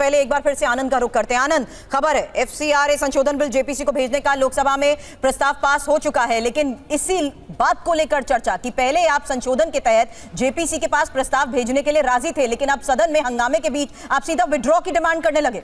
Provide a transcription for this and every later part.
पहले एक बार फिर से आनंद का रुख करते हैं। आनंद, खबर है एफसीआरए संशोधन बिल जेपीसी को भेजने का लोकसभा में प्रस्ताव पास हो चुका है, लेकिन इसी बात को लेकर चर्चा कि पहले आप संशोधन के तहत जेपीसी के पास प्रस्ताव भेजने के लिए राजी थे, लेकिन अब सदन में हंगामे के बीच आप सीधा विड्रॉ की डिमांड करने लगे।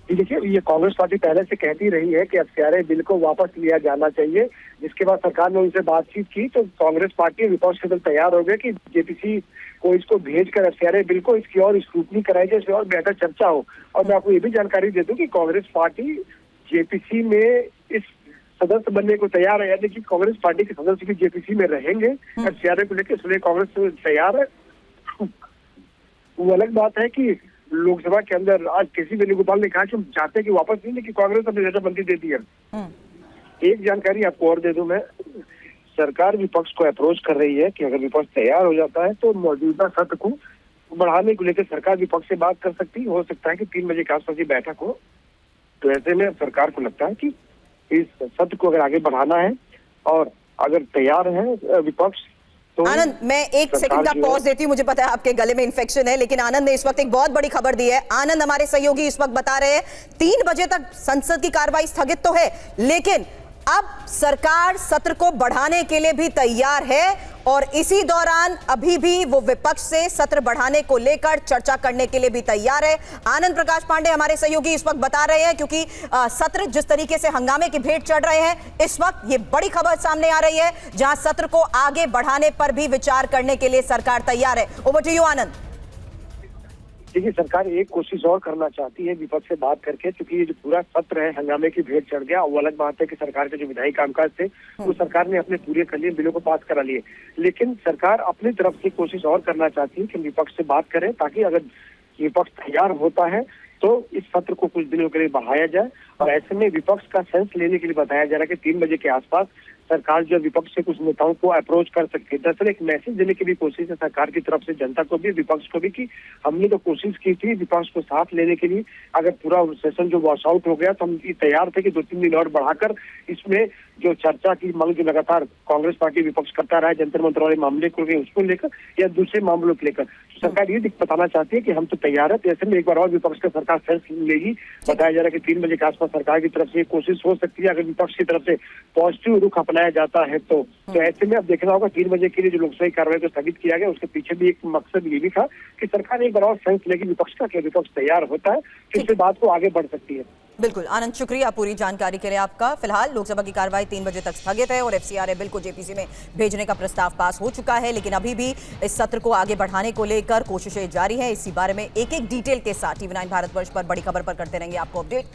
देखिए, ये कांग्रेस पार्टी पहले से कहती रही है कि एफसीआरए बिल को वापस लिया जाना चाहिए, जिसके बाद सरकार ने उनसे बातचीत की तो कांग्रेस पार्टी विपक्ष के दल तैयार हो गए कि जेपीसी को इसको भेजकर एफसीआरए बिल को इसकी और स्क्रूटनी कराई जाए, इसमें और बेहतर चर्चा हो। और मैं आपको ये भी जानकारी दे दूं कि कांग्रेस पार्टी जेपीसी में इस सदस्य बनने को तैयार है, यानी कि कांग्रेस पार्टी के सदस्य भी जेपीसी में रहेंगे एफसीआरए को लेकर, इसलिए कांग्रेस तैयार है। वो अलग बात है कि लोकसभा के अंदर आज केसी वेणुगोपाल ने कहा कि हम चाहते हैं कि वापस नहीं, लेकिन कांग्रेस अपनी रजामंदी दे दी है। एक जानकारी आपको और दे दूं मैं, सरकार विपक्ष को अप्रोच कर रही है कि अगर विपक्ष तैयार हो जाता है तो मौजूदा सत्र को बढ़ाने को लेकर सरकार विपक्ष से बात कर सकती है। हो सकता है कि 3 बजे के आसपास की बैठक हो, तो ऐसे में सरकार को लगता है कि इस सत्र को अगर आगे बढ़ाना है और अगर तैयार है विपक्ष तो। आनंद, मैं एक सेकंड का पॉज देती हूँ, मुझे पता है आपके गले में इन्फेक्शन है, लेकिन आनंद ने इस वक्त एक बहुत बड़ी खबर दी है। आनंद, हमारे सहयोगी इस वक्त बता रहे हैं 3 बजे तक संसद की कार्रवाई स्थगित तो है, लेकिन अब सरकार सत्र को बढ़ाने के लिए भी तैयार है और इसी दौरान अभी भी वो विपक्ष से सत्र बढ़ाने को लेकर चर्चा करने के लिए भी तैयार है। आनंद प्रकाश पांडे हमारे सहयोगी इस वक्त बता रहे हैं, क्योंकि सत्र जिस तरीके से हंगामे की भेंट चढ़ रहे हैं, इस वक्त ये बड़ी खबर सामने आ रही है जहां सत्र को आगे बढ़ाने पर भी विचार करने के लिए सरकार तैयार है। ओवर टू यू आनंद। देखिए, सरकार एक कोशिश और करना चाहती है विपक्ष से बात करके, क्योंकि ये जो पूरा सत्र है हंगामे की भेंट चढ़ गया। वो अलग बात है कि सरकार के जो विधायी कामकाज थे वो सरकार ने अपने पूरे कर लिए, बिलों को पास करा लिए, लेकिन सरकार अपनी तरफ से कोशिश और करना चाहती है कि विपक्ष से बात करें, ताकि अगर विपक्ष तैयार होता है तो इस सत्र को कुछ दिनों के लिए बढ़ाया जाए। और ऐसे में विपक्ष का सेंस लेने के लिए बताया जा रहा है कि 3 बजे के आसपास सरकार जो विपक्ष से कुछ नेताओं को अप्रोच कर सकती है। दरअसल एक मैसेज देने की भी कोशिश है सरकार की तरफ से जनता को भी, विपक्ष को भी, कि हमने तो कोशिश की थी विपक्ष को साथ लेने के लिए, अगर पूरा सेशन जो वॉश आउट हो गया तो हम तैयार थे कि 2-3 दिन और बढ़ाकर इसमें जो चर्चा की मांग जो लगातार कांग्रेस पार्टी विपक्ष करता रहा है, जंतर मंतर वाले मामले को उसको लेकर या दूसरे मामलों को लेकर, तो सरकार ये बताना चाहती है कि हम तो तैयार है। तो ऐसे में एक बार और विपक्ष का सरकार सेंस लेगी। बताया जा रहा है कि 3 बजे के आसपास सरकार की तरफ से कोशिश हो सकती है, अगर विपक्ष की तरफ से पॉजिटिव रुख अपनाया जाता है तो ऐसे में अब देखना होगा 3 बजे के लिए जो लोकसभा कार्रवाई को स्थगित किया गया, उसके पीछे भी एक मकसद ये भी था कि सरकार एक बार और सेंस लेगी विपक्ष का कि विपक्ष तैयार होता है तो इससे बात को आगे बढ़ सकती है। बिल्कुल आनंद, शुक्रिया पूरी जानकारी के लिए आपका। फिलहाल लोकसभा की कार्रवाई 3 बजे तक स्थगित है और एफसीआरए बिल को जेपीसी में भेजने का प्रस्ताव पास हो चुका है, लेकिन अभी भी इस सत्र को आगे बढ़ाने को लेकर कोशिशें जारी हैं। इसी बारे में एक-एक डिटेल के साथ टीवी 9 भारतवर्ष पर बड़ी खबर पर करते रहेंगे आपको अपडेट।